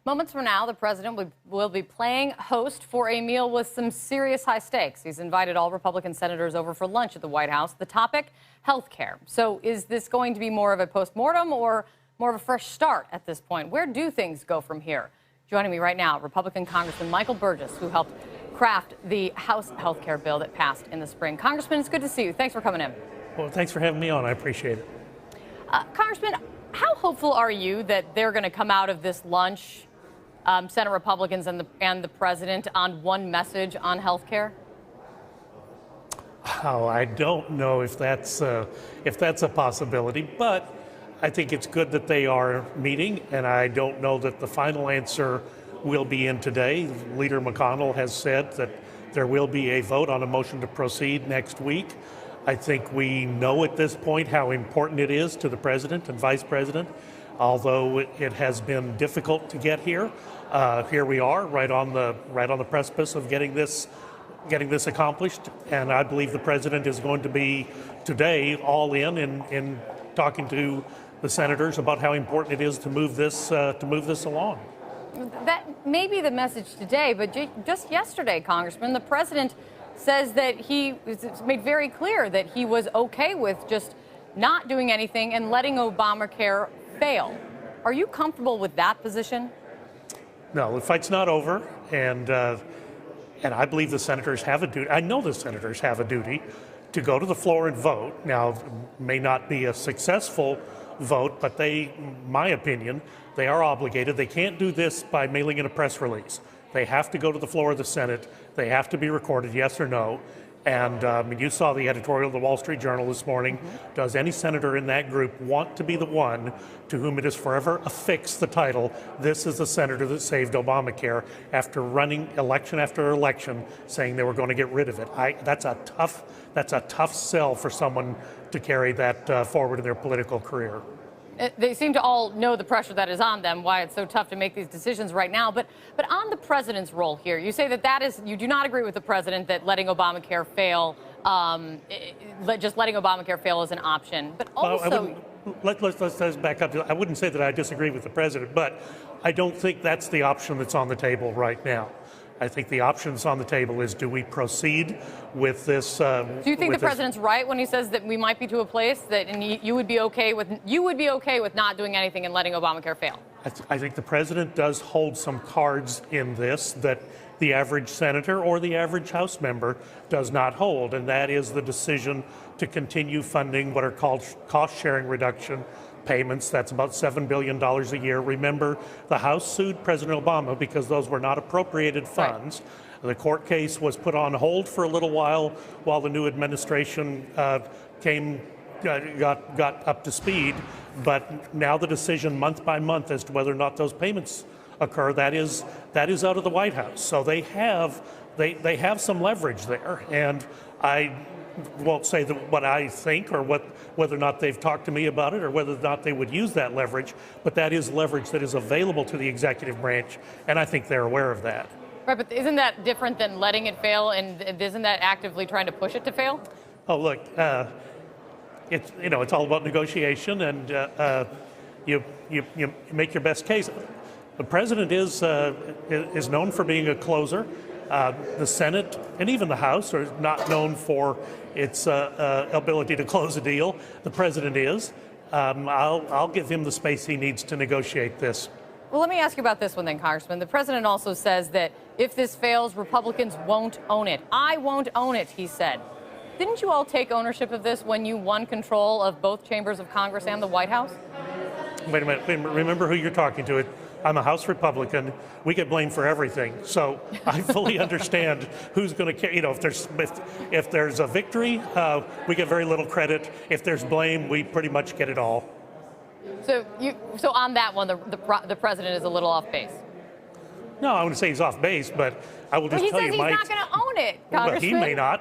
Moments from now, the president will be playing host for a meal with some serious high stakes. He's invited all Republican senators over for lunch at the White House. The topic, health care. So is this going to be more of a postmortem or more of a fresh start at this point? Where do things go from here? Joining me right now, Republican Congressman Michael Burgess, who helped craft the House health care bill that passed in the spring. Congressman, it's good to see you. Thanks for coming in. Well, thanks for having me on. I appreciate it. Congressman, how hopeful are you that they're going to come out of this lunch, Senate Republicans and the president, on one message on health care? Oh, I don't know if that's a possibility, but I think it's good that they are meeting, and I don't know that the final answer will be in today. Leader McConnell has said that there will be a vote on a motion to proceed next week. I think we know at this point how important it is to the president and vice president, although it has been difficult to get here. Here we are, right on the precipice of getting this accomplished, and I believe the president is going to be today all in talking to the senators about how important it is to move this along. That may be the message today, but just yesterday, Congressman, the president says that he made very clear that he was okay with just not doing anything and letting Obamacare fail. Are you comfortable with that position? No, the fight's not over, and I believe the senators have a duty. I know the senators have a duty to go to the floor and vote. Now, it may not be a successful vote, but my opinion, they are obligated. They can't do this by mailing in a press release. They have to go to the floor of the Senate. They have to be recorded, yes or no. And you saw the editorial of the Wall Street Journal this morning. Does any senator in that group want to be the one to whom it is forever affixed the title, "This is the senator that saved Obamacare," after running election after election saying they were going to get rid of it? That's a tough sell for someone to carry that forward in their political career. They seem to all know the pressure that is on them, why it's so tough to make these decisions right now. But on the president's role here, you say that is, you do not agree with the president that letting Obamacare fail, just letting Obamacare fail is an option. But also, let's back up. I wouldn't say that I disagree with the president, but I don't think that's the option that's on the table right now. I think the options on the table is, do we proceed with this? Do you think the president's right when he says that we might be to a place that you would be okay with not doing anything and letting Obamacare fail? I think the president does hold some cards in this that the average senator or the average House member does not hold, and that is the decision to continue funding what are called cost-sharing reduction payments. That's about $7 billion a year. Remember, the House sued President Obama because those were not appropriated funds. Right. The court case was put on hold for a little while the new administration got up to speed. But now the decision month by month as to whether or not those payments occur, that is out of the White House. So they have some leverage there, and I won't say that what I think or whether or not they've talked to me about it or whether or not they would use that leverage, but that is leverage that is available to the executive branch, and I think they're aware of that. Right, but isn't that different than letting it fail, and isn't that actively trying to push it to fail? Oh, look, it's all about negotiation, and you make your best case. The president is known for being a closer. The Senate and even the House are not known for its ability to close a deal. The president is. I'll give him the space he needs to negotiate this. Well, let me ask you about this one then, Congressman. The president also says that if this fails, Republicans won't own it. I won't own it, he said. Didn't you all take ownership of this when you won control of both chambers of Congress and the White House? Wait a minute. Remember who you're talking to. I'm a House Republican. We get blamed for everything. So I fully understand who's going to, if there's a victory, we get very little credit. If there's blame, we pretty much get it all. So on that one, the president is a little off base. No, I wouldn't say he's off base, but I will just he tell says you, he's not going to own it, Congressman.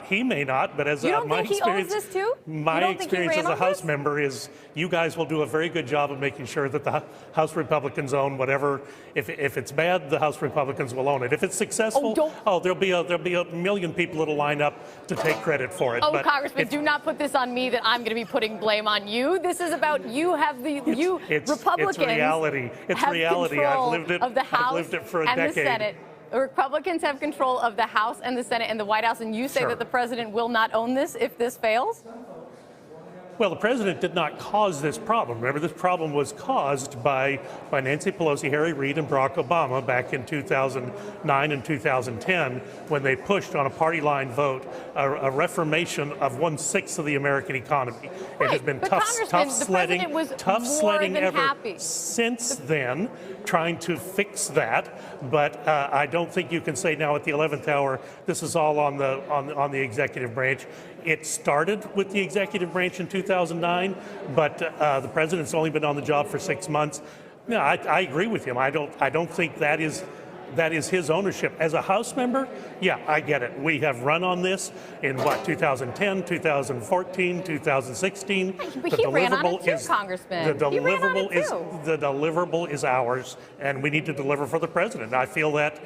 he may not, but as you don't my think he experience, owns this too? my experience as a House member is you guys will do a very good job of making sure that the House Republicans own whatever. If it's bad, the House Republicans will own it. If it's successful, there'll be a million people that'll line up to take credit for it. Oh, but Congressman, do not put this on me that I'm going to be putting blame on you. This is about Republicans. It's reality. It's have reality. I've lived it. Of the House I've lived it for a and decade. The Senate. The Republicans have control of the House and the Senate and the White House, and you say that the president will not own this if this fails? Well, the president did not cause this problem. Remember, this problem was caused by Nancy Pelosi, Harry Reid, and Barack Obama back in 2009 and 2010 when they pushed on a party line vote a reformation of 1/6 of the American economy. Right. It has been tough sledding ever since then, trying to fix that. But I don't think you can say now at the 11th hour this is all on the executive branch. It started with the executive branch in 2009, but the president's only been on the job for 6 months. No, I agree with him. I don't think that is his ownership. As a House member, yeah, I get it. We have run on this in 2010, 2014, 2016. But he ran on it too, Congressman. The deliverable is ours, and we need to deliver for the president. I feel that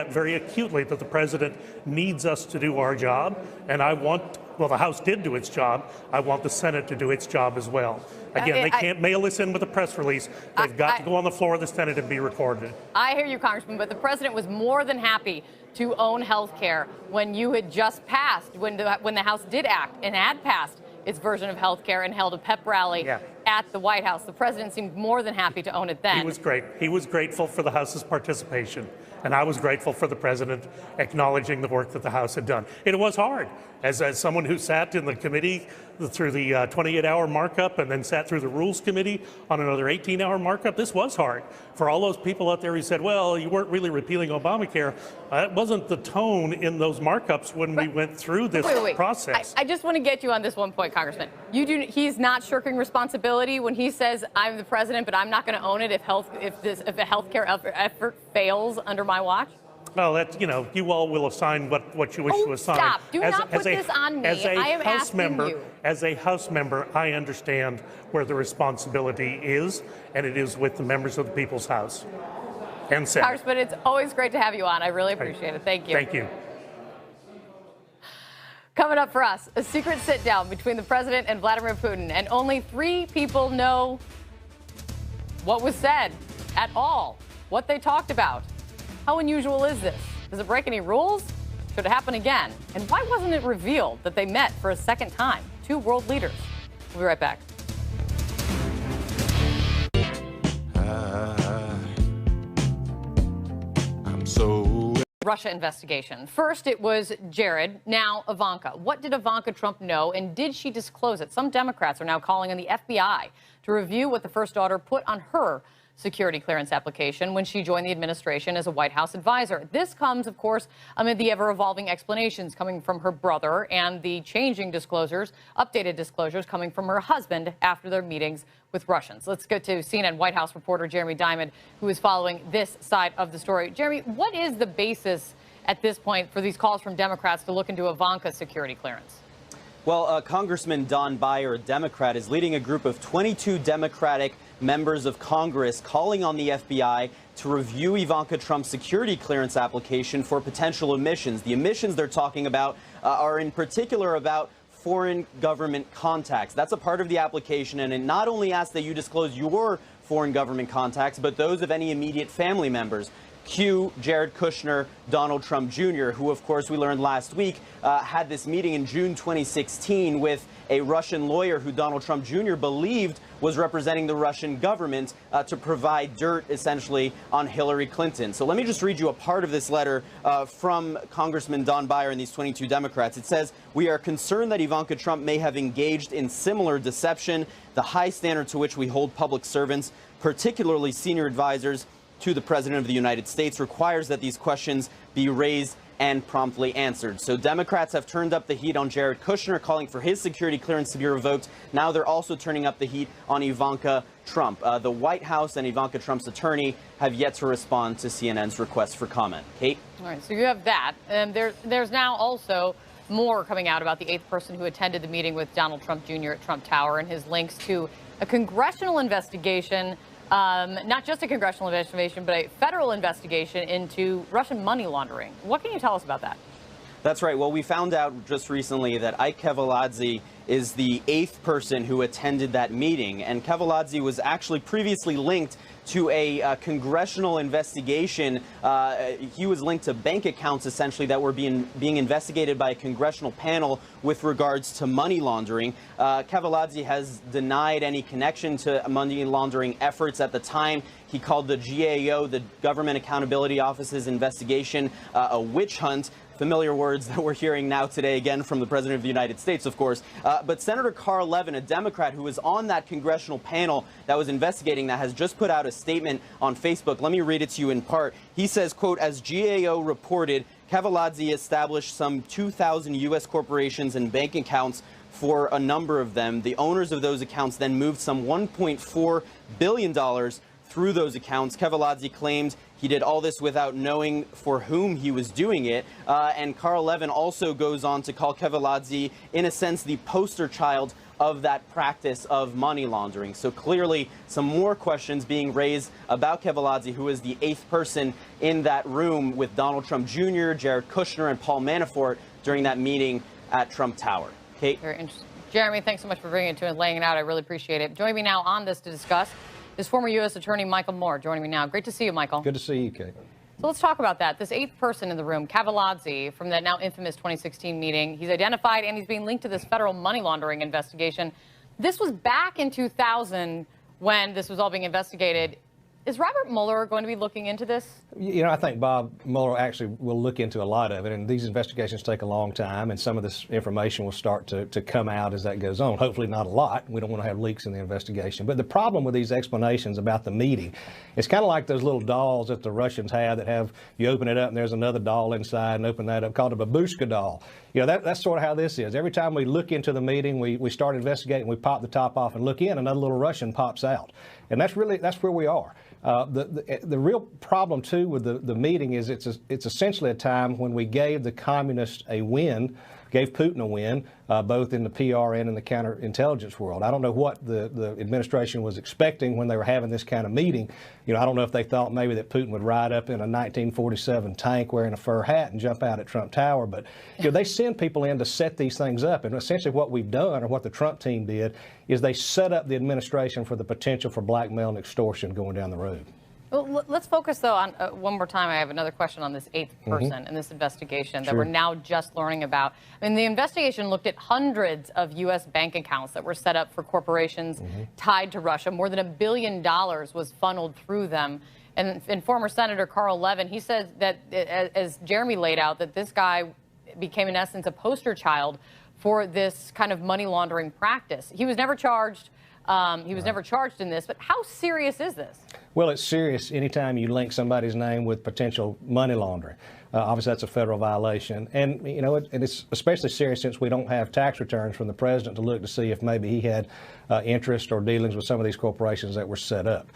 very acutely, that the president needs us to do our job, and the House did do its job. I want the Senate to do its job as well. Again, they can't mail this in with a press release. They've got to go on the floor of the Senate and be recorded. I hear you, Congressman, but the president was more than happy to own health care when you had just passed, when the House did act and had passed its version of health care and held a pep rally at the White House. The president seemed more than happy to own it then. He was great. He was grateful for the House's participation, and I was grateful for the president acknowledging the work that the House had done. It was hard. As someone who sat in the committee through the 28-hour markup and then sat through the Rules Committee on another 18-hour markup, this was hard. For all those people out there who said, well, you weren't really repealing Obamacare, that wasn't the tone in those markups when we went through this process. I just want to get you on this one point, Congressman. He's not shirking responsibility when he says, I'm the president, but I'm not going to own it if a health care effort fails under my watch? Well, you all will assign what you wish to assign. Stop. Do not put this on me. I am asking you. As a House member, I understand where the responsibility is, and it is with the members of the People's House and Senate. Congressman, it's always great to have you on. I really appreciate it. Thank you. Thank you. Coming up for us, a secret sit-down between the president and Vladimir Putin, and only 3 people know what was said at all, what they talked about. How unusual is this? Does it break any rules? Should it happen again? And why wasn't it revealed that they met for a second time? 2 world leaders. We'll be right back. Russia investigation. First, it was Jared, now Ivanka. What did Ivanka Trump know, and did she disclose it? Some Democrats are now calling on the FBI to review what the first daughter put on her security clearance application when she joined the administration as a White House advisor. This comes, of course, amid the ever-evolving explanations coming from her brother and the changing disclosures, updated disclosures coming from her husband after their meetings with Russians. Let's go to CNN White House reporter Jeremy Diamond, who is following this side of the story. Jeremy, what is the basis at this point for these calls from Democrats to look into Ivanka's security clearance? Well, Congressman Don Beyer, a Democrat, is leading a group of 22 Democratic members of Congress calling on the FBI to review Ivanka Trump's security clearance application for potential omissions. The omissions they're talking about are in particular about foreign government contacts. That's a part of the application, and it not only asks that you disclose your foreign government contacts, but those of any immediate family members. Cue Jared Kushner, Donald Trump Jr., who, of course, we learned last week had this meeting in June 2016 with a Russian lawyer who Donald Trump Jr. believed was representing the Russian government to provide dirt, essentially, on Hillary Clinton. So let me just read you a part of this letter from Congressman Don Beyer and these 22 Democrats. It says, "We are concerned that Ivanka Trump may have engaged in similar deception. The high standard to which we hold public servants, particularly senior advisors to the President of the United States, requires that these questions be raised and promptly answered." So Democrats have turned up the heat on Jared Kushner, calling for his security clearance to be revoked. Now they're also turning up the heat on Ivanka Trump. The White House and Ivanka Trump's attorney have yet to respond to CNN's request for comment. Kate? All right, so you have that. And there's now also more coming out about the 8th person who attended the meeting with Donald Trump Jr. at Trump Tower and his links to a congressional investigation, not just a congressional investigation, but a federal investigation into Russian money laundering. What can you tell us about that? That's right. Well, we found out just recently that Ike Keveladze is the 8th person who attended that meeting. And Keveladze was actually previously linked to a congressional investigation. He was linked to bank accounts, essentially, that were being investigated by a congressional panel with regards to money laundering. Keveladze has denied any connection to money laundering efforts at the time. He called the GAO, the Government Accountability Office's investigation, a witch hunt. Familiar words that we're hearing now today, again, from the President of the United States, of course. But Senator Carl Levin, a Democrat who was on that congressional panel that was investigating that, has just put out a statement on Facebook. Let me read it to you in part. He says, quote, "As GAO reported, Keveladze established some 2,000 U.S. corporations and bank accounts for a number of them. The owners of those accounts then moved some $1.4 billion through those accounts. Keveladze claimed he did all this without knowing for whom he was doing it." And Carl Levin also goes on to call Keveladze, in a sense, the poster child of that practice of money laundering. So clearly some more questions being raised about Keveladze, who is the 8th person in that room with Donald Trump Jr., Jared Kushner, and Paul Manafort during that meeting at Trump Tower. Kate? Very interesting. Jeremy, thanks so much for bringing it to and laying it out. I really appreciate it. Joining me now on this to discuss is former U.S. Attorney Michael Moore. Joining me now. Great to see you, Michael. Good to see you, Kate. So let's talk about that. This 8th person in the room, Keveladze, from that now infamous 2016 meeting, he's identified and he's being linked to this federal money laundering investigation. This was back in 2000 when this was all being investigated. Is Robert Mueller going to be looking into this? You know, I think Bob Mueller actually will look into a lot of it, and these investigations take a long time, and some of this information will start to come out as that goes on. Hopefully not a lot. We don't want to have leaks in the investigation. But the problem with these explanations about the meeting, it's kind of like those little dolls that the Russians have that have, you open it up and there's another doll inside, and open that up, called a babushka doll. You know, that's sort of how this is. Every time we look into the meeting, we start investigating, we pop the top off and look in, another little Russian pops out. And that's where we are. The real problem, too, with the meeting is it's essentially a time when we gave the communists a win, gave Putin a win, both in the PR and in the counterintelligence world. I don't know what the administration was expecting when they were having this kind of meeting. You know, I don't know if they thought maybe that Putin would ride up in a 1947 tank wearing a fur hat and jump out at Trump Tower. But, you know, they send people in to set these things up. And essentially what we've done, or what the Trump team did, is they set up the administration for the potential for blackmail and extortion going down the road. Well, let's focus, though, on one more time. I have another question on this 8th person in this investigation that we're now just learning about. I mean, the investigation looked at hundreds of U.S. bank accounts that were set up for corporations tied to Russia. More than $1 billion was funneled through them. And former Senator Carl Levin, he said that, as Jeremy laid out, that this guy became, in essence, a poster child for this kind of money laundering practice. He was never charged. He was never charged in this. But how serious is this? Well, it's serious anytime you link somebody's name with potential money laundering. Obviously, that's a federal violation. And, you know, it's especially serious since we don't have tax returns from the president to look to see if maybe he had interest or dealings with some of these corporations that were set up.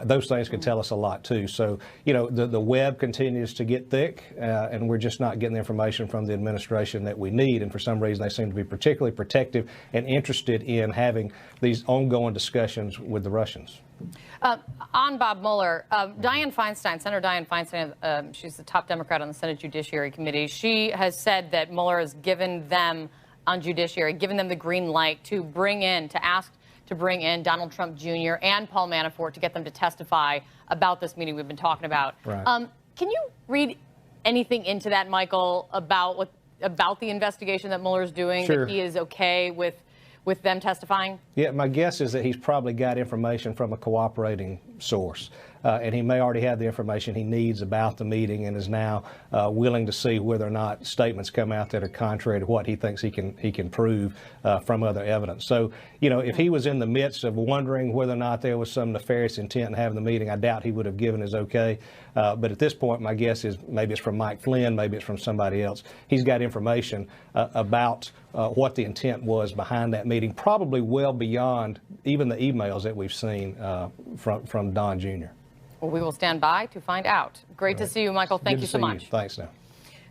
Those things could tell us a lot, too. So, you know, the web continues to get thick, and we're just not getting the information from the administration that we need. And for some reason, they seem to be particularly protective and interested in having these ongoing discussions with the Russians. On Bob Mueller, Dianne Feinstein, Senator Dianne Feinstein, she's the top Democrat on the Senate Judiciary Committee. She has said that Mueller has given them, on Judiciary, given them the green light to ask to bring in Donald Trump Jr. and Paul Manafort to get them to testify about this meeting we've been talking about. Right. Can you read anything into that, Michael, about the investigation that Mueller's doing, Sure. that he is okay with them testifying? Yeah, my guess is that he's probably got information from a cooperating source. and he may already have the information he needs about the meeting and is now willing to see whether or not statements come out that are contrary to what he thinks he can prove from other evidence. So, you know, if he was in the midst of wondering whether or not there was some nefarious intent in having the meeting, I doubt he would have given his okay. But at this point, my guess is maybe it's from Mike Flynn, maybe it's from somebody else. He's got information about what the intent was behind that meeting, probably well beyond even the emails that we've seen from Don Jr. Well, we will stand by to find out. Great to see you, Michael. Thank you so much. Thanks now.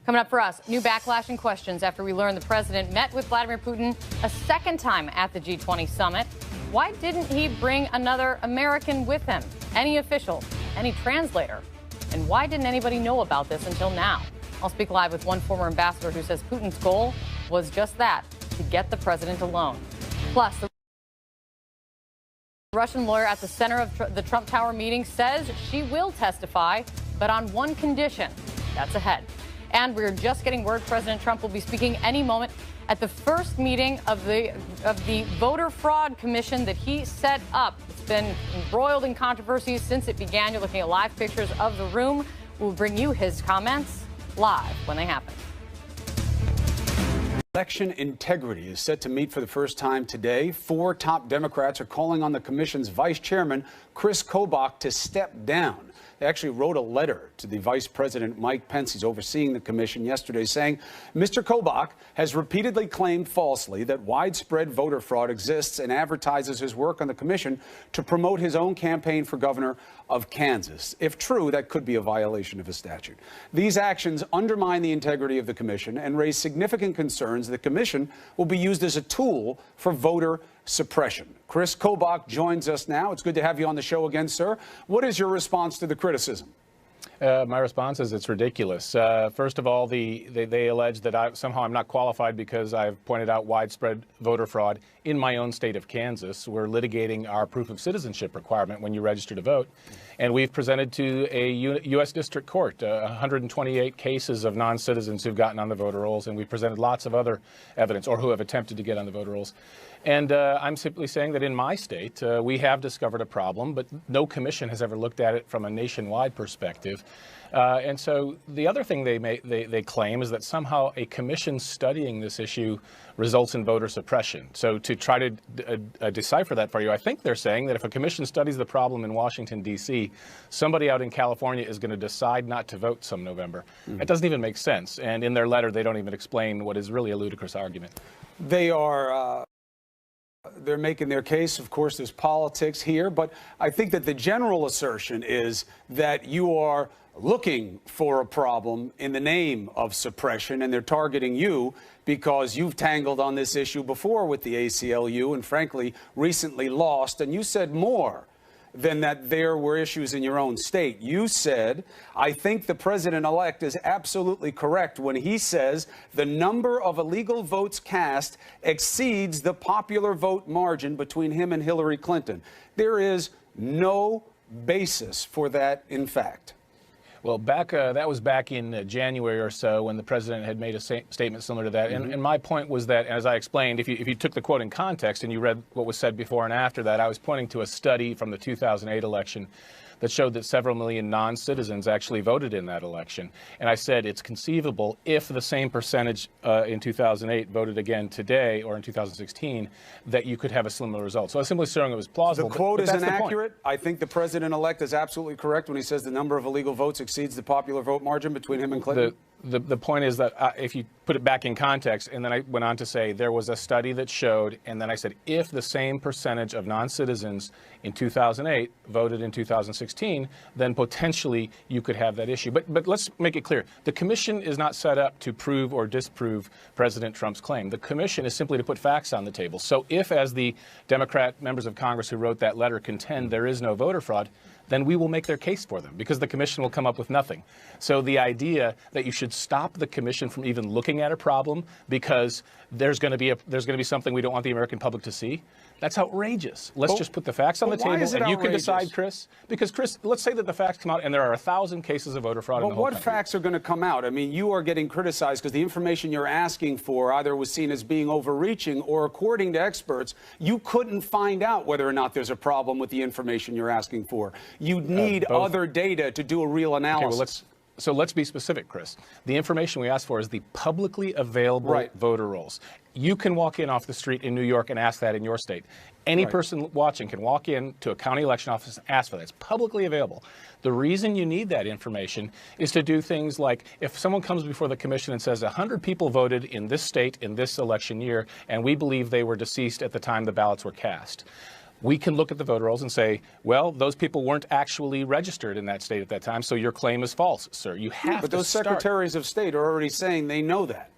Coming up for us, new backlash and questions after we learned the president met with Vladimir Putin a second time at the G20 summit. Why didn't he bring another American with him? Any official? Any translator? And why didn't anybody know about this until now? I'll speak live with one former ambassador who says Putin's goal was just that, to get the president alone. Plus, the Russian lawyer at the center of the Trump Tower meeting says she will testify, but on one condition. That's ahead. And we're just getting word President Trump will be speaking any moment at the first meeting of the voter fraud commission that he set up. It's been embroiled in controversies since it began. You're looking at live pictures of the room. We'll bring you his comments live when they happen. Election integrity is set to meet for the first time today. 4 top Democrats are calling on the commission's vice chairman, Chris Kobach, to step down. They actually wrote a letter to the Vice President Mike Pence, who's overseeing the commission, yesterday, saying Mr. Kobach has repeatedly claimed falsely that widespread voter fraud exists and advertises his work on the commission to promote his own campaign for governor of Kansas. If true, that could be a violation of a statute. These actions undermine the integrity of the commission and raise significant concerns the commission will be used as a tool for voter suppression. Chris Kobach joins us now. It's good to have you on the show again, sir. What is your response to the criticism? My response is it's ridiculous. First of all, they allege that somehow I'm not qualified because I've pointed out widespread voter fraud in my own state of Kansas. We're litigating our proof of citizenship requirement when you register to vote. And we've presented to a U.S. District Court 128 cases of non-citizens who've gotten on the voter rolls, and we've presented lots of other evidence, or who have attempted to get on the voter rolls. And I'm simply saying that in my state, we have discovered a problem, but no commission has ever looked at it from a nationwide perspective. And so the other thing they claim is that somehow a commission studying this issue results in voter suppression. So to try to decipher that for you, I think they're saying that if a commission studies the problem in Washington, D.C., somebody out in California is going to decide not to vote some November. It doesn't even make sense. And in their letter, they don't even explain what is really a ludicrous argument. They're making their case. Of course, there's politics here, but I think that the general assertion is that you are looking for a problem in the name of suppression, and they're targeting you because you've tangled on this issue before with the ACLU and, frankly, recently lost. And you said more than that there were issues in your own state. You said, I think the president-elect is absolutely correct when he says the number of illegal votes cast exceeds the popular vote margin between him and Hillary Clinton. There is no basis for that, in fact. Well, that was back in January or so when the president had made a statement similar to that. And my point was that, as I explained, if you took the quote in context and you read what was said before and after that, I was pointing to a study from the 2008 election that showed that several million non-citizens actually voted in that election. And I said it's conceivable if the same percentage in 2008 voted again today or in 2016 that you could have a similar result. So I was simply saying it was plausible. The quote is inaccurate. I think the president-elect is absolutely correct when he says the number of illegal votes exceeds the popular vote margin between him and Clinton. The point is that if you put it back in context, and then I went on to say there was a study that showed, and then I said if the same percentage of non-citizens in 2008 voted in 2016, then potentially you could have that issue. But let's make it clear. The commission is not set up to prove or disprove President Trump's claim. The commission is simply to put facts on the table. So if, as the Democrat members of Congress who wrote that letter contend there is no voter fraud, then we will make their case for them because the commission will come up with nothing. So the idea that you should stop the commission from even looking at a problem because there's going to be something we don't want the American public to see, That's outrageous. Let's just put the facts on the why table, is it and you can decide, outrageous? Chris. Because, Chris, let's say that the facts come out, and there are 1,000 cases of voter fraud in the But whole what country. facts are going to come out? I mean, you are getting criticized because the information you're asking for either was seen as being overreaching, or according to experts, you couldn't find out whether or not there's a problem with the information you're asking for. You need both. other data to do a real Okay, analysis. well, let's be specific, Chris. The information we asked for is the publicly available voter rolls. You can walk in off the street in New York and ask that in your state. Any person watching can walk in to a county election office and ask for that. It's publicly available. The reason you need that information is to do things like, if someone comes before the commission and says 100 people voted in this state in this election year, and we believe they were deceased at the time the ballots were cast, we can look at the voter rolls and say, well, those people weren't actually registered in that state at that time, so your claim is false, sir. You have But to those start. secretaries of state are already saying they know that.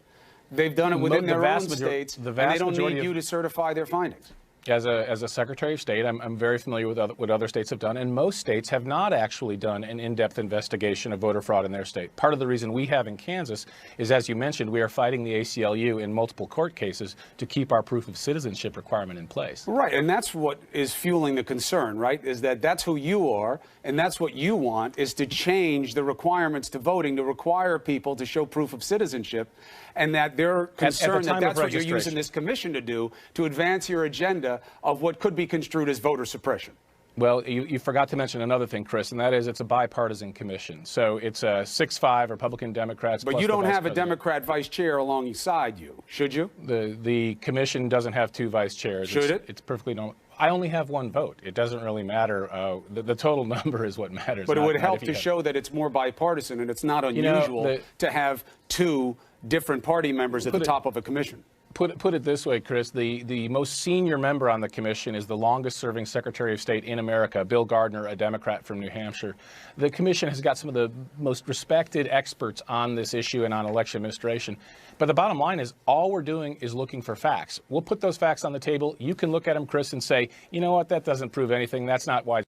They've done it within their own states, and they don't need you to certify their findings. As a Secretary of State, I'm very familiar with what other states have done, and most states have not actually done an in-depth investigation of voter fraud in their state. Part of the reason we have in Kansas is, as you mentioned, we are fighting the ACLU in multiple court cases to keep our proof of citizenship requirement in place. Right, and that's what is fueling the concern, right, is that that's who you are, and that's what you want, is to change the requirements to voting, to require people to show proof of citizenship, and that they're concerned that that's what you're using this commission to do, to advance your agenda of what could be construed as voter suppression. Well, you forgot to mention another thing, Chris, and that is it's a bipartisan commission. So it's 6-5 Republican, Democrats. But plus you the don't vice have a president. Democrat vice chair alongside you, should you? The commission doesn't have two vice chairs. Should it? It's perfectly normal. I only have one vote. It doesn't really matter. The total number is what matters. But it would not help if you to have- show that it's more bipartisan, and it's not unusual to have two different party members at the top of a commission. Put it this way, Chris, the most senior member on the commission is the longest-serving Secretary of State in America, Bill Gardner, a Democrat from New Hampshire. The commission has got some of the most respected experts on this issue and on election administration. But the bottom line is all we're doing is looking for facts. We'll put those facts on the table. You can look at them, Chris, and say, you know what, that doesn't prove anything. That's not why.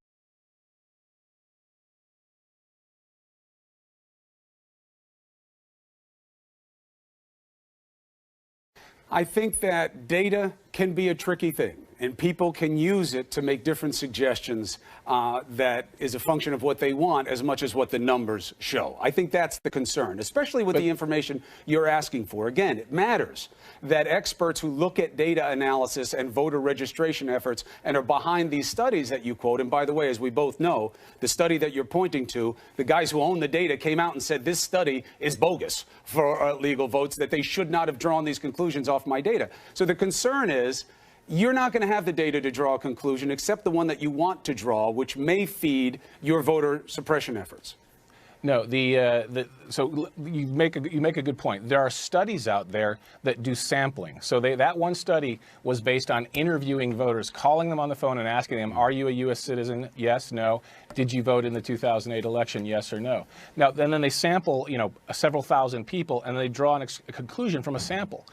I think that data can be a tricky thing, and people can use it to make different suggestions that is a function of what they want as much as what the numbers show. I think that's the concern, especially with the information you're asking for. Again, it matters that experts who look at data analysis and voter registration efforts and are behind these studies that you quote, and by the way, as we both know, the study that you're pointing to, the guys who own the data came out and said this study is bogus for legal votes, that they should not have drawn these conclusions off my data. So the concern is you're not going to have the data to draw a conclusion except the one that you want to draw, which may feed your voter suppression efforts. No, so you make a good point. There are studies out there that do sampling. So that one study was based on interviewing voters, calling them on the phone and asking them, are you a U.S. citizen? Yes, no. Did you vote in the 2008 election? Yes or no. Now, and then they sample, several thousand people, and they draw a conclusion from a sample.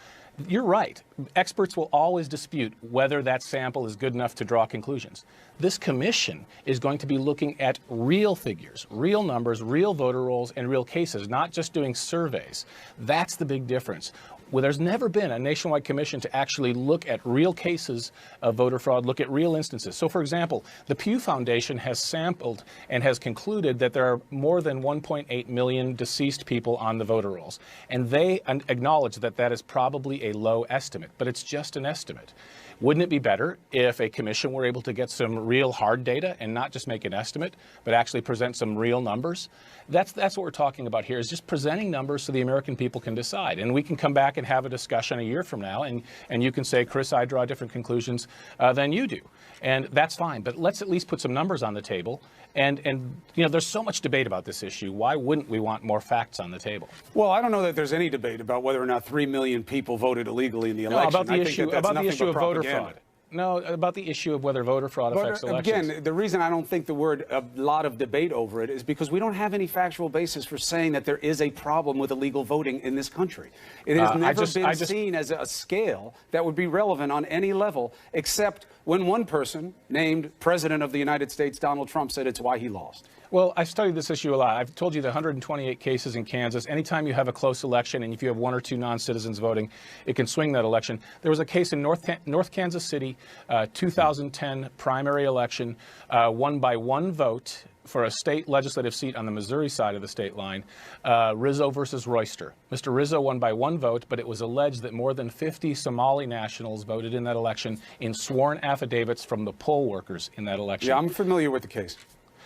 You're right. Experts will always dispute whether that sample is good enough to draw conclusions. This commission is going to be looking at real figures, real numbers, real voter rolls, and real cases, not just doing surveys. That's the big difference. Well, there's never been a nationwide commission to actually look at real cases of voter fraud, look at real instances. So, for example, the Pew Foundation has sampled and has concluded that there are more than 1.8 million deceased people on the voter rolls. And they acknowledge that that is probably a low estimate, but it's just an estimate. Wouldn't it be better if a commission were able to get some real hard data and not just make an estimate, but actually present some real numbers? That's what we're talking about here, is just presenting numbers so the American people can decide. And we can come back and have a discussion a year from now, and you can say, Chris, I draw different conclusions than you do. And that's fine, but let's at least put some numbers on the table. And there's so much debate about this issue. Why wouldn't we want more facts on the table? Well, I don't know that there's any debate about whether or not 3 million people voted illegally in the election. About the issue of voter fraud. No, about the issue of whether voter fraud affects elections. Again, the reason I don't think the word a lot of debate over it is because we don't have any factual basis for saying that there is a problem with illegal voting in this country. It has never been seen as a scale that would be relevant on any level, except when one person named President of the United States, Donald Trump, said it's why he lost. Well, I've studied this issue a lot. I've told you the 128 cases in Kansas. Anytime you have a close election and if you have one or two non-citizens voting, it can swing that election. There was a case in North Kansas City, 2010 primary election, won by one vote for a state legislative seat on the Missouri side of the state line, Rizzo versus Royster. Mr. Rizzo won by one vote, but it was alleged that more than 50 Somali nationals voted in that election in sworn affidavits from the poll workers in that election. Yeah, I'm familiar with the case.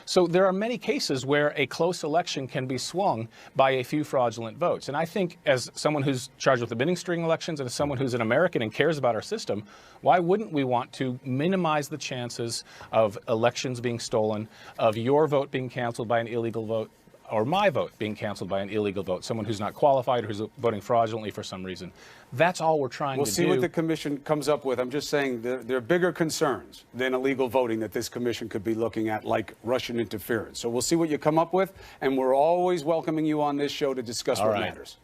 So there are many cases where a close election can be swung by a few fraudulent votes. And I think as someone who's charged with administering elections and as someone who's an American and cares about our system, why wouldn't we want to minimize the chances of elections being stolen, of your vote being canceled by an illegal vote, or my vote being canceled by an illegal vote, someone who's not qualified or who's voting fraudulently for some reason. That's all we're trying to do. We'll see what the commission comes up with. I'm just saying there are bigger concerns than illegal voting that this commission could be looking at, like Russian interference. So we'll see what you come up with, and we're always welcoming you on this show to discuss what matters.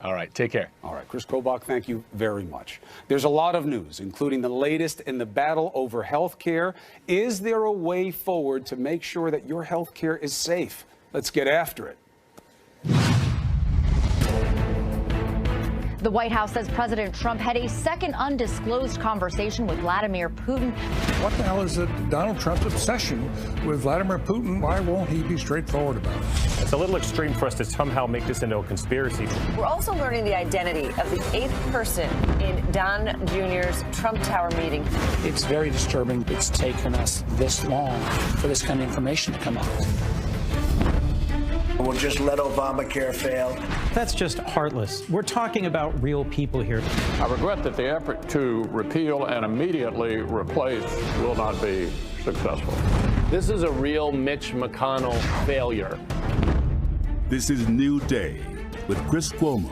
All right, take care. All right, Chris Kobach, thank you very much. There's a lot of news, including the latest in the battle over health care. Is there a way forward to make sure that your health care is safe? Let's get after it. The White House says President Trump had a second undisclosed conversation with Vladimir Putin. What the hell is Donald Trump's obsession with Vladimir Putin? Why won't he be straightforward about it? It's a little extreme for us to somehow make this into a conspiracy. We're also learning the identity of the eighth person in Don Jr.'s Trump Tower meeting. It's very disturbing. It's taken us this long for this kind of information to come out. We'll just let Obamacare fail. That's just heartless. We're talking about real people here. I regret that the effort to repeal and immediately replace will not be successful. This is a real Mitch McConnell failure. This is New Day with Chris Cuomo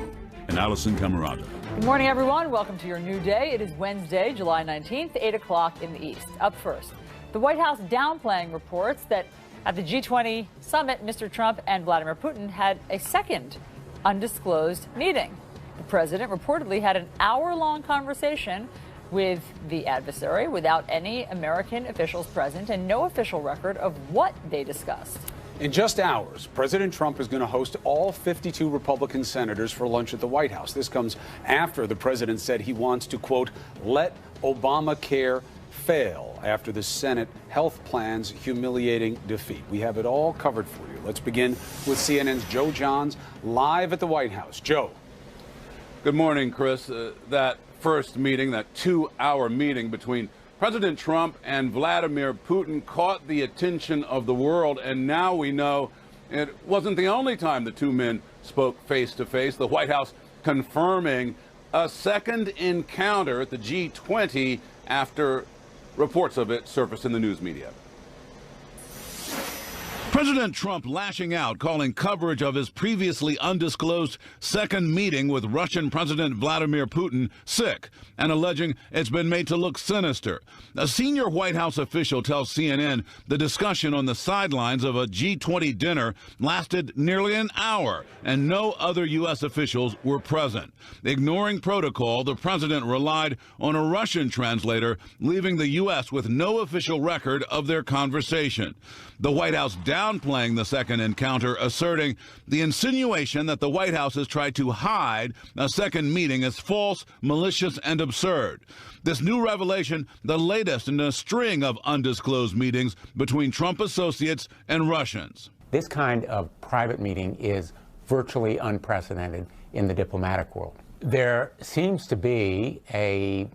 and Allison Camerata. Good morning, everyone. Welcome to your New Day. It is Wednesday, July 19th, 8 o'clock in the East. Up first, the White House downplaying reports that at the G20 summit, Mr. Trump and Vladimir Putin had a second undisclosed meeting. The president reportedly had an hour-long conversation with the adversary without any American officials present and no official record of what they discussed. In just hours, President Trump is going to host all 52 Republican senators for lunch at the White House. This comes after the president said he wants to, quote, let Obamacare fail after the Senate health plan's humiliating defeat. We have it all covered for you. Let's begin with CNN's Joe Johns live at the White House. Joe. Good morning, Chris. That first meeting, that 2-hour meeting between President Trump and Vladimir Putin caught the attention of the world, and now we know it wasn't the only time the two men spoke face to face. The White House confirming a second encounter at the G20 after reports of it surfaced in the news media. President Trump lashing out, calling coverage of his previously undisclosed second meeting with Russian President Vladimir Putin sick and alleging it's been made to look sinister. A senior White House official tells CNN the discussion on the sidelines of a G20 dinner lasted nearly an hour and no other U.S. officials were present. Ignoring protocol, the president relied on a Russian translator, leaving the U.S. with no official record of their conversation. The White House downplaying the second encounter, asserting the insinuation that the White House has tried to hide a second meeting is false, malicious, and absurd. This new revelation, the latest in a string of undisclosed meetings between Trump associates and Russians. This kind of private meeting is virtually unprecedented in the diplomatic world. There seems to be a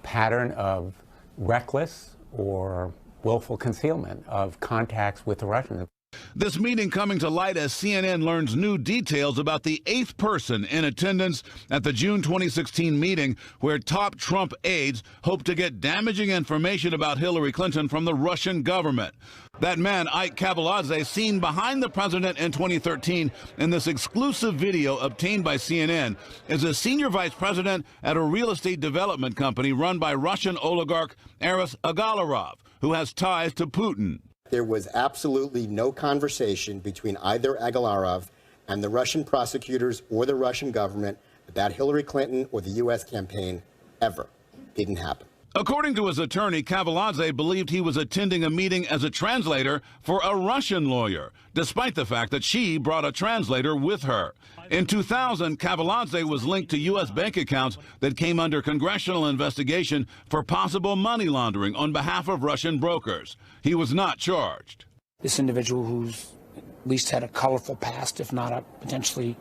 pattern of reckless or willful concealment of contacts with the Russians. This meeting coming to light as CNN learns new details about the eighth person in attendance at the June 2016 meeting where top Trump aides hope to get damaging information about Hillary Clinton from the Russian government. That man, Ike Kaveladze, seen behind the president in 2013 in this exclusive video obtained by CNN, is a senior vice president at a real estate development company run by Russian oligarch Aris Agalarov, who has ties to Putin. There was absolutely no conversation between either Agalarov and the Russian prosecutors or the Russian government about Hillary Clinton or the U.S. campaign ever. Didn't happen. According to his attorney, Kavaladze believed he was attending a meeting as a translator for a Russian lawyer, despite the fact that she brought a translator with her. In 2000, Kavaladze was linked to U.S. bank accounts that came under congressional investigation for possible money laundering on behalf of Russian brokers. He was not charged. This individual who's at least had a colorful past, if not a potentially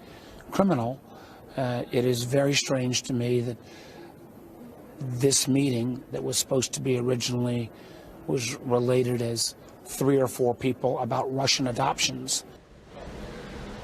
criminal, it is very strange to me that this meeting that was supposed to be originally was related as 3 or 4 people about Russian adoptions.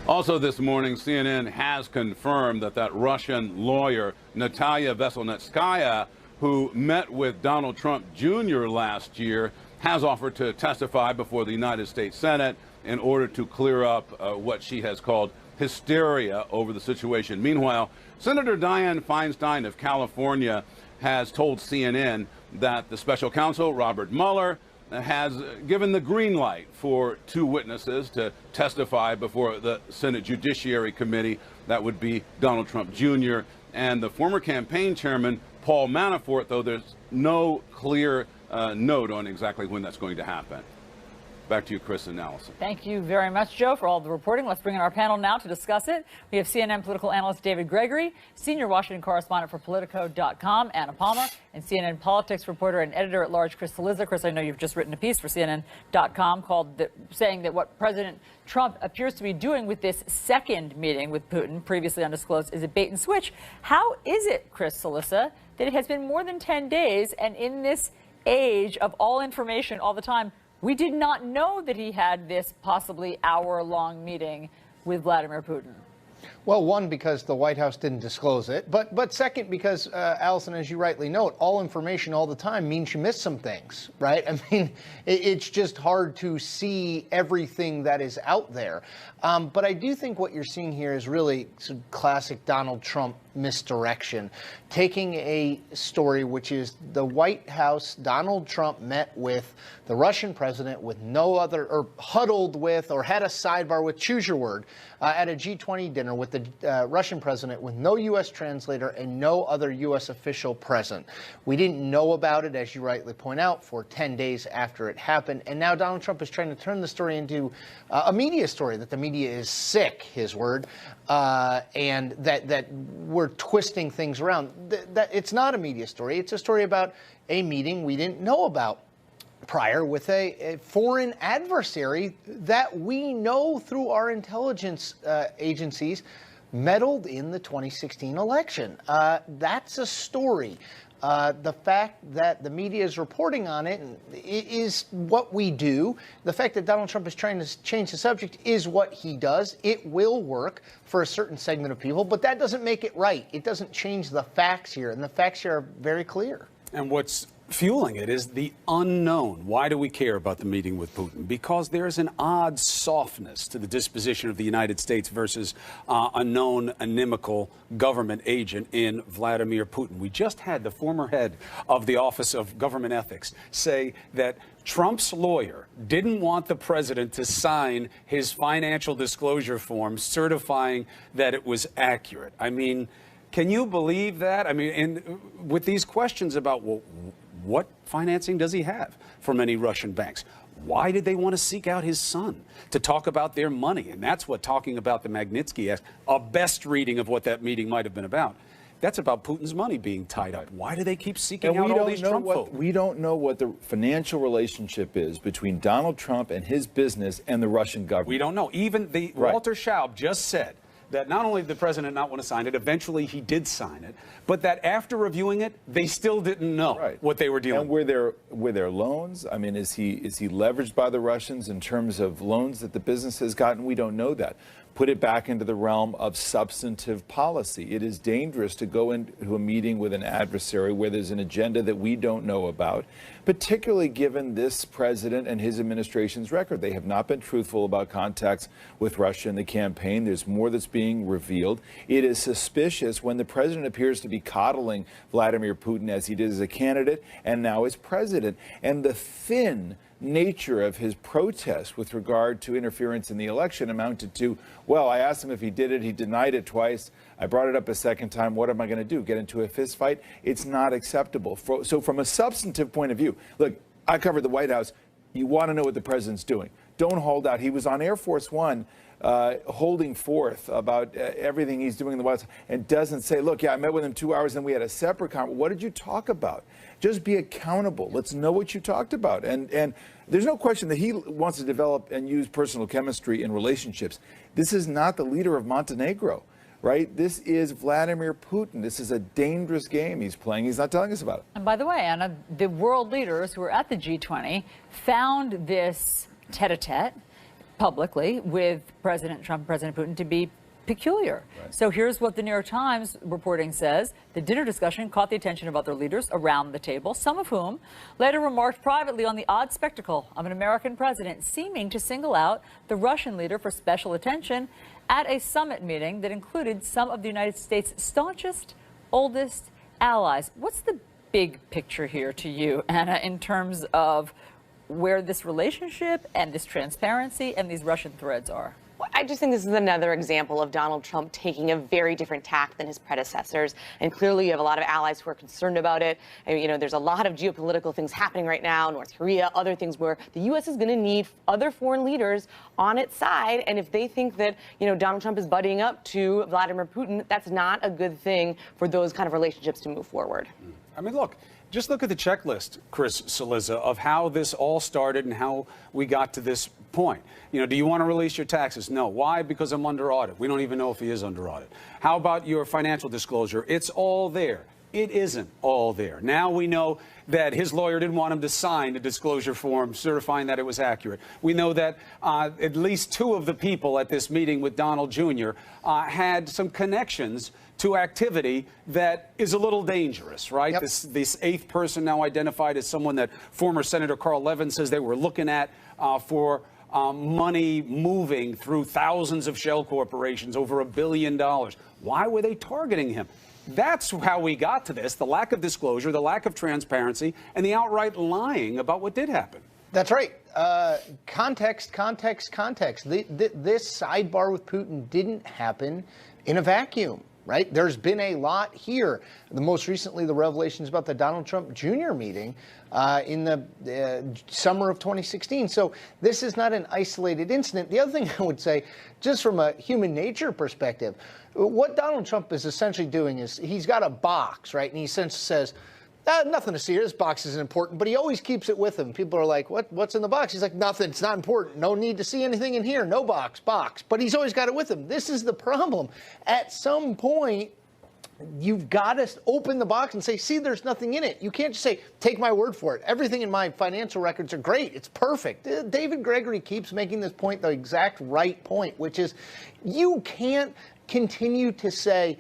Also this morning, CNN has confirmed that Russian lawyer, Natalia Veselnitskaya, who met with Donald Trump Jr. last year, has offered to testify before the United States Senate in order to clear up what she has called hysteria over the situation. Meanwhile, Senator Dianne Feinstein of California has told CNN that the special counsel, Robert Mueller, has given the green light for 2 witnesses to testify before the Senate Judiciary Committee. That would be Donald Trump Jr. and the former campaign chairman, Paul Manafort, though there's no clear note on exactly when that's going to happen. Back to you, Chris and Allison. Thank you very much, Joe, for all the reporting. Let's bring in our panel now to discuss it. We have CNN political analyst David Gregory, senior Washington correspondent for Politico.com, Anna Palmer, and CNN politics reporter and editor-at-large Chris Cillizza. Chris, I know you've just written a piece for CNN.com saying that what President Trump appears to be doing with this second meeting with Putin, previously undisclosed, is a bait and switch. How is it, Chris Cillizza, that it has been more than 10 days, and in this age of all information all the time, we did not know that he had this possibly hour-long meeting with Vladimir Putin? Well, one, because the White House didn't disclose it, but second, because, Allison, as you rightly note, all information all the time means you miss some things, right? I mean, it's just hard to see everything that is out there. But I do think what you're seeing here is really some classic Donald Trump misdirection, taking a story which is the White House, Donald Trump met with the Russian president with no other, or huddled with, or had a sidebar with, choose your word, at a G20 dinner with the Russian president with no U.S. translator and no other U.S. official present. We didn't know about it, as you rightly point out, for 10 days after it happened. And now Donald Trump is trying to turn the story into a media story, that the media is sick, his word, and that we're twisting things around. That it's not a media story. It's a story about a meeting we didn't know about prior with a foreign adversary that we know through our intelligence agencies meddled in the 2016 election. That's a story. The fact that the media is reporting on it is what we do. The fact that Donald Trump is trying to change the subject is what he does. It will work for a certain segment of people, but that doesn't make it right. It doesn't change the facts here, and the facts here are very clear. And what's fueling it is the unknown. Why do we care about the meeting with Putin? Because there's an odd softness to the disposition of the United States versus a known inimical government agent in Vladimir Putin. We just had the former head of the Office of Government Ethics say that Trump's lawyer didn't want the president to sign his financial disclosure form certifying that it was accurate. I mean, can you believe that? I mean, and with these questions about, well, what financing does he have from many Russian banks? Why did they want to seek out his son to talk about their money? And that's what talking about the Magnitsky Act, a best reading of what that meeting might have been about. That's about Putin's money being tied up. Why do they keep seeking out all these Trump folk? We don't know what the financial relationship is between Donald Trump and his business and the Russian government. We don't know. Even Walter Schaub just said that not only did the president not want to sign it, eventually he did sign it, but that after reviewing it, they still didn't know what they were dealing with. And were there loans? I mean, is he leveraged by the Russians in terms of loans that the business has gotten? We don't know that. Put it back into the realm of substantive policy. It is dangerous to go into a meeting with an adversary where there's an agenda that we don't know about, particularly given this president and his administration's record. They have not been truthful about contacts with Russia in the campaign. There's more that's being revealed. It is suspicious when the president appears to be coddling Vladimir Putin as he did as a candidate and now as president. And the thin nature of his protest with regard to interference in the election amounted to, well, I asked him if he did it. He denied it twice. I brought it up a second time. What am I going to do? Get into a fist fight? It's not acceptable. So from a substantive point of view, look, I covered the White House. You want to know what the president's doing. Don't hold out. He was on Air Force One holding forth about everything he's doing in the White House and doesn't say, look, yeah, I met with him 2 hours and we had a separate conversation. What did you talk about? Just be accountable. Let's know what you talked about. And there's no question that he wants to develop and use personal chemistry in relationships. This is not the leader of Montenegro, right? This is Vladimir Putin. This is a dangerous game he's playing. He's not telling us about it. And by the way, Anna, the world leaders who were at the G20 found this tete-a-tete publicly with President Trump and President Putin to be peculiar. Right. So here's what the New York Times reporting says. The dinner discussion caught the attention of other leaders around the table, some of whom later remarked privately on the odd spectacle of an American president seeming to single out the Russian leader for special attention at a summit meeting that included some of the United States' staunchest, oldest allies. What's the big picture here to you, Anna, in terms of where this relationship and this transparency and these Russian threads are? I just think this is another example of Donald Trump taking a very different tack than his predecessors. And clearly you have a lot of allies who are concerned about it. And, you know, there's a lot of geopolitical things happening right now, North Korea, other things where the U.S. is going to need other foreign leaders on its side. And if they think that, you know, Donald Trump is buddying up to Vladimir Putin, that's not a good thing for those kind of relationships to move forward. I mean, look. Just look at the checklist, Chris Cillizza, of how this all started and how we got to this point. You know, do you want to release your taxes? No. Why? Because I'm under audit. We don't even know if he is under audit. How about your financial disclosure? It's all there. It isn't all there. Now we know that his lawyer didn't want him to sign a disclosure form certifying that it was accurate. We know that at least 2 of the people at this meeting with Donald Jr. Had some connections to activity that is a little dangerous, right? Yep. This 8th person now identified as someone that former Senator Carl Levin says they were looking at for money moving through thousands of shell corporations, over $1 billion. Why were they targeting him? That's how we got to this, the lack of disclosure, the lack of transparency, and the outright lying about what did happen. That's right. Context. This sidebar with Putin didn't happen in a vacuum. Right? There's been a lot here. The most recently, the revelations about the Donald Trump Jr. meeting in the summer of 2016. So this is not an isolated incident. The other thing I would say, just from a human nature perspective, what Donald Trump is essentially doing is he's got a box, right? And he says, nothing to see here. This box isn't important, but he always keeps it with him. People are like, what's in the box? He's like, nothing. It's not important. No need to see anything in here. No box. But he's always got it with him. This is the problem. At some point, you've got to open the box and say, see, there's nothing in it. You can't just say, take my word for it. Everything in my financial records are great. It's perfect. David Gregory keeps making this point, the exact right point, which is you can't continue to say,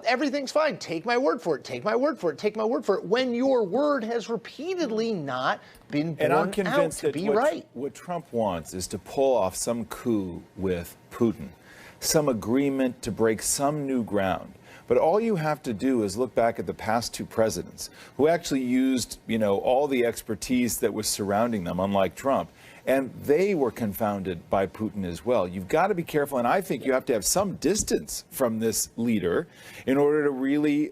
everything's fine. Take my word for it. Take my word for it. Take my word for it. When your word has repeatedly not been borne and I'm convinced out to that be right. What Trump wants is to pull off some coup with Putin, some agreement to break some new ground. But all you have to do is look back at the past 2 presidents who actually used, you know, all the expertise that was surrounding them, unlike Trump. And they were confounded by Putin as well. You've got to be careful. And I think you have to have some distance from this leader in order to really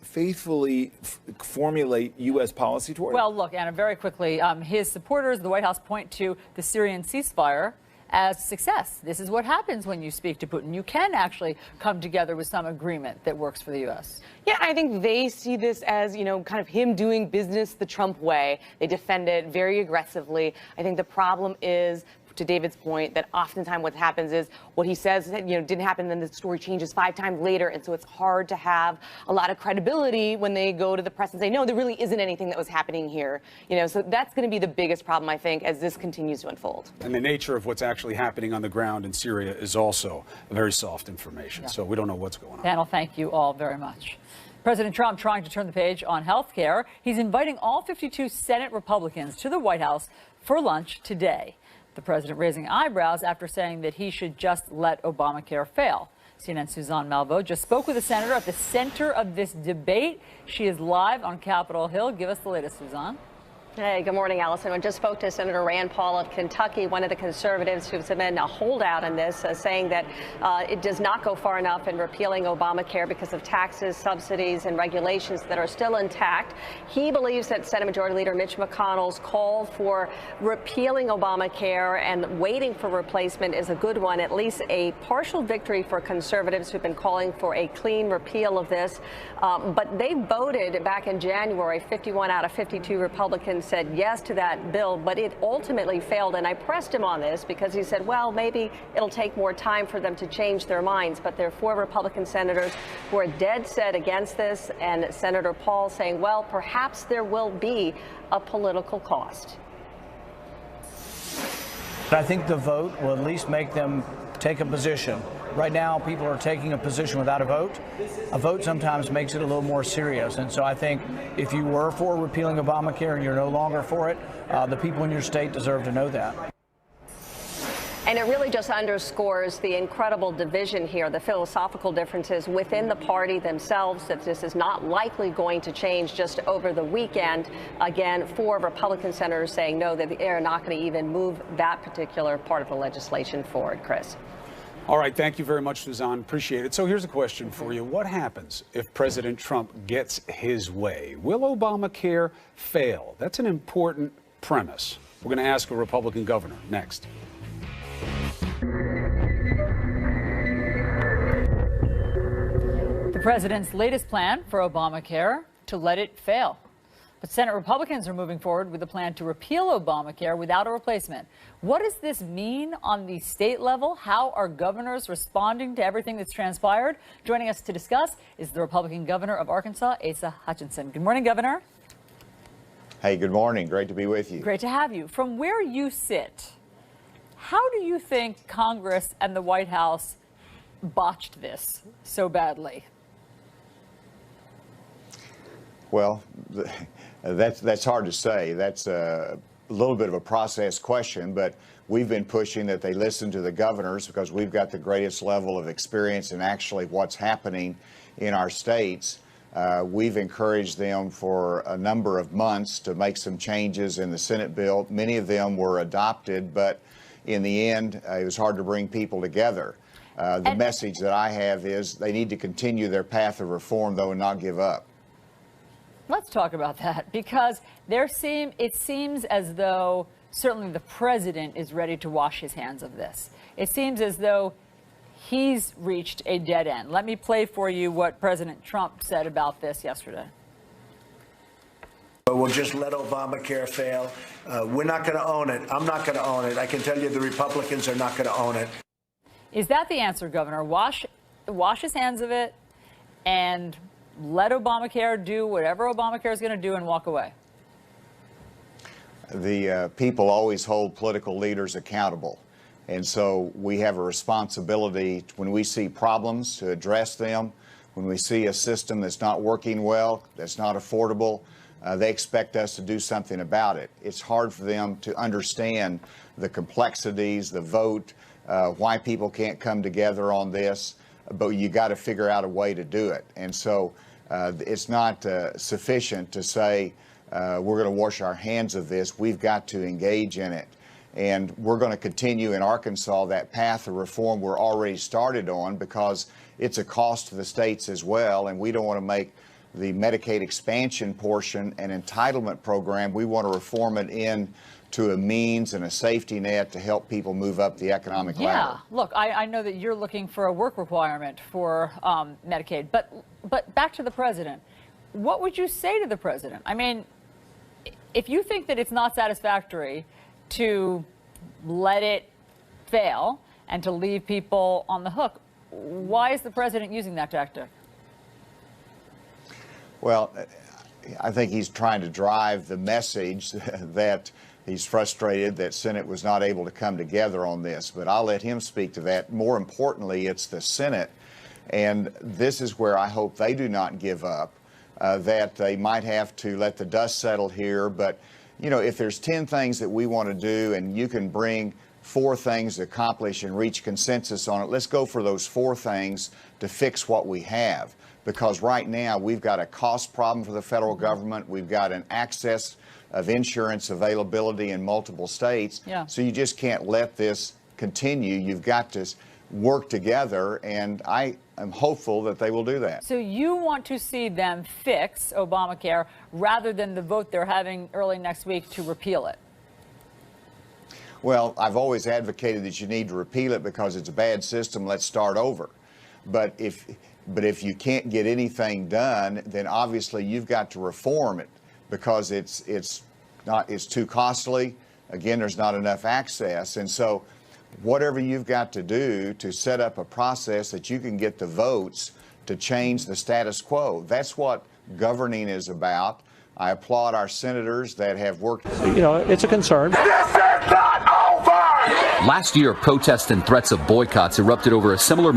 faithfully formulate U.S. policy toward it. Well, look, Anna, very quickly, his supporters, the White House, point to the Syrian ceasefire as success. This is what happens when you speak to Putin. You can actually come together with some agreement that works for the U.S. Yeah, I think they see this as, you know, kind of him doing business the Trump way. They defend it very aggressively. I think the problem is, to David's point, that oftentimes what happens is what he says, you know, didn't happen, then the story changes 5 times later, and so it's hard to have a lot of credibility when they go to the press and say, no, there really isn't anything that was happening here. You know, so that's going to be the biggest problem, I think, as this continues to unfold. And the nature of what's actually happening on the ground in Syria is also very soft information, so we don't know what's going on. Panel, thank you all very much. President Trump trying to turn the page on health care. He's inviting all 52 Senate Republicans to the White House for lunch today. The president raising eyebrows after saying that he should just let Obamacare fail. CNN's Suzanne Malveaux just spoke with a senator at the center of this debate. She is live on Capitol Hill. Give us the latest, Suzanne. Hey, good morning, Allison. I just spoke to Senator Rand Paul of Kentucky, one of the conservatives who's been a holdout in this, saying that it does not go far enough in repealing Obamacare because of taxes, subsidies, and regulations that are still intact. He believes that Senate Majority Leader Mitch McConnell's call for repealing Obamacare and waiting for replacement is a good one, at least a partial victory for conservatives who've been calling for a clean repeal of this. But they voted back in January, 51 out of 52 Republicans said yes to that bill, but it ultimately failed. And I pressed him on this because he said, well, maybe it'll take more time for them to change their minds. But there are 4 Republican senators who are dead set against this, and Senator Paul saying, well, perhaps there will be a political cost. I think the vote will at least make them take a position. Right now, people are taking a position without a vote. A vote sometimes makes it a little more serious. And so I think if you were for repealing Obamacare and you're no longer for it, the people in your state deserve to know that. And it really just underscores the incredible division here, the philosophical differences within the party themselves, that this is not likely going to change just over the weekend. Again, 4 Republican senators saying no, that they are not going to even move that particular part of the legislation forward. Chris. All right. Thank you very much, Suzanne. Appreciate it. So here's a question for you. What happens if President Trump gets his way? Will Obamacare fail? That's an important premise. We're going to ask a Republican governor next. The president's latest plan for Obamacare: to let it fail. But Senate Republicans are moving forward with a plan to repeal Obamacare without a replacement. What does this mean on the state level? How are governors responding to everything that's transpired? Joining us to discuss is the Republican governor of Arkansas, Asa Hutchinson. Good morning, Governor. Hey, good morning. Great to be with you. Great to have you. From where you sit, how do you think Congress and the White House botched this so badly? Well, that's hard to say. That's a little bit of a process question, but we've been pushing that they listen to the governors because we've got the greatest level of experience in actually what's happening in our states. We've encouraged them for a number of months to make some changes in the Senate bill. Many of them were adopted, but in the end, it was hard to bring people together. The message that I have is they need to continue their path of reform, though, and not give up. Let's talk about that, because it seems as though certainly the president is ready to wash his hands of this. It seems as though he's reached a dead end. Let me play for you what President Trump said about this yesterday. We'll just let Obamacare fail. We're not going to own it. I'm not going to own it. I can tell you the Republicans are not going to own it. Is that the answer, Governor? Wash his hands of it and let Obamacare do whatever Obamacare is going to do and walk away? The people always hold political leaders accountable. And so we have a responsibility when we see problems to address them. When we see a system that's not working well, that's not affordable, they expect us to do something about it. It's hard for them to understand the complexities, the vote, why people can't come together on this, but you got to figure out a way to do it. And so it's not sufficient to say we're going to wash our hands of this. We've got to engage in it. And we're going to continue in Arkansas that path of reform we're already started on, because it's a cost to the states as well, and we don't want to make the Medicaid expansion portion an entitlement program. We want to reform it into a means and a safety net to help people move up the economic ladder. Yeah, look, I know that you're looking for a work requirement for Medicaid, but back to the president. What would you say to the president? I mean, if you think that it's not satisfactory to let it fail and to leave people on the hook, why is the president using that tactic? Well, I think he's trying to drive the message that he's frustrated that Senate was not able to come together on this, but I'll let him speak to that. More importantly, it's the Senate, and this is where I hope they do not give up, that they might have to let the dust settle here, but you know, if there's 10 things that we want to do and you can bring 4 things to accomplish and reach consensus on it, let's go for those 4 things to fix what we have. Because right now we've got a cost problem for the federal government. We've got an access of insurance availability in multiple states. Yeah. So you just can't let this continue. You've got to work together, and I am hopeful that they will do that. So you want to see them fix Obamacare rather than the vote they're having early next week to repeal it? Well, I've always advocated that you need to repeal it because it's a bad system. Let's start over. But if you can't get anything done, then obviously you've got to reform it because it's too costly. Again, there's not enough access. And so whatever you've got to do to set up a process that you can get the votes to change the status quo. That's what governing is about. I applaud our senators that have worked. You know, it's a concern. Last year, protests and threats of boycotts erupted over a similar